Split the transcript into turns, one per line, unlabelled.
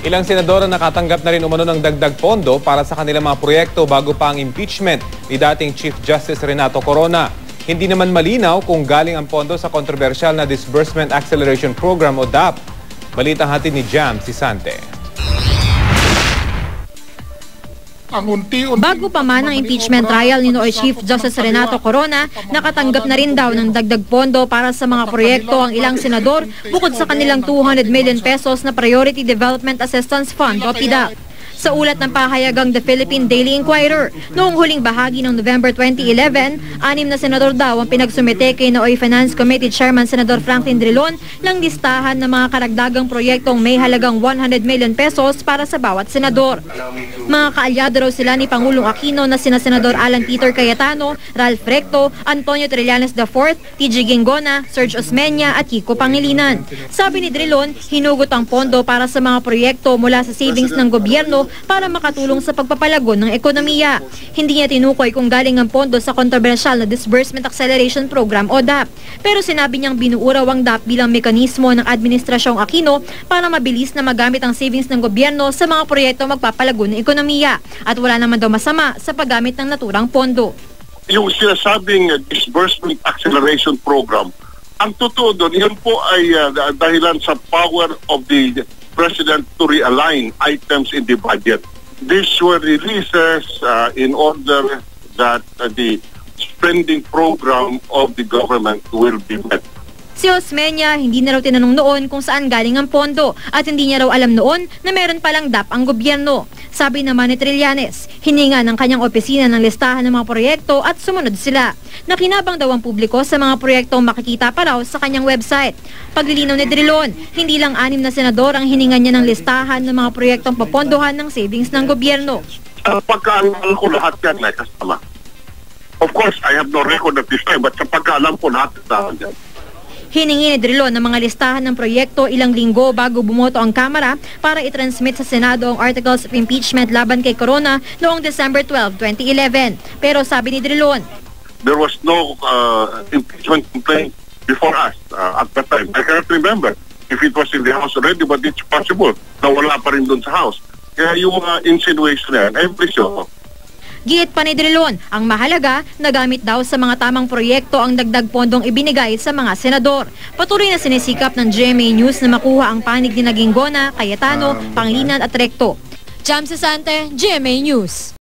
Ilang senador ang nakatanggap na rin umano ng dagdag pondo para sa kanilang mga proyekto bago pa ang impeachment ni dating Chief Justice Renato Corona. Hindi naman malinaw kung galing ang pondo sa kontrobersyal na Disbursement Acceleration Program o DAP. Balitang hatid ni Jam Sisante.
Bago pa man ang impeachment trial ni Chief Justice Renato Corona, nakatanggap na rin daw ng dagdag pondo para sa mga proyekto ang ilang senador bukod sa kanilang 200 million pesos na Priority Development Assistance Fund o PDAP. Sa ulat ng pahayagang The Philippine Daily Inquirer, noong huling bahagi ng November 2011, 6 na senador daw ang pinagsumite kay Nooy Finance Committee Chairman Senador Franklin Drilon ng listahan ng mga karagdagang proyektong may halagang 100 million pesos para sa bawat senador. Mga kaalyado raw sila ni Pangulong Aquino na sina Senador Alan Peter Cayetano, Ralph Recto, Antonio Trillanes IV, TG Ginggona, Serge Osmeña at Kiko Pangilinan. Sabi ni Drilon, hinugot ang pondo para sa mga proyekto mula sa savings ng gobyerno para makatulong sa pagpapalago ng ekonomiya. Hindi niya tinukoy kung galing ang pondo sa kontrobersyal na Disbursement Acceleration Program o DAP. Pero sinabi niyang binuo raw ang DAP bilang mekanismo ng Administrasyong Aquino para mabilis na magamit ang savings ng gobyerno sa mga proyekto magpapalago ng ekonomiya. At wala naman daw masama sa paggamit ng naturang pondo.
Yung sinasabing Disbursement Acceleration Program, ang totoo doon, yun po ay dahilan sa power of the President to realign items in the budget. These were releases in order that the spending program of the government will be met.
Si Osmeña, hindi na raw tinanong noon kung saan galing ang pondo at hindi niya raw alam noon na meron palang DAP ang gobyerno. Sabi naman ni Trillanes, hininga ng kanyang opisina ng listahan ng mga proyekto at sumunod sila. Nakinabang daw ang publiko sa mga proyektong makikita pa raw sa kanyang website. Paglilinaw ni Drilon, hindi lang 6 na senador ang hininga niya ng listahan ng mga proyektong papondohan ng savings ng gobyerno.
Pagkaalam ko lahat yan ay kasama. Of course, I have no record at this time, but sa pagkaalam ko lahat kasama yan.
Hiningi ni Drilon ng mga listahan ng proyekto ilang linggo bago bumoto ang Kamara para i-transmit sa Senado ang Articles of Impeachment laban kay Corona noong December 12, 2011. Pero sabi ni Drilon,
there was no impeachment complaint before us at that time. I cannot remember if it was in the House already, but it's possible na wala pa rin doon sa House. Kaya yung insinuation na yan, I'm pretty sure.
Giit pa ni Drilon, ang mahalaga, nagamit daw sa mga tamang proyekto ang dagdag pondong ibinigay sa mga senador. Patuloy na sinisikap ng GMA News na makuha ang panig ni Ginggona, Cayetano, Pangilinan at Recto. Jam Sisante, GMA News.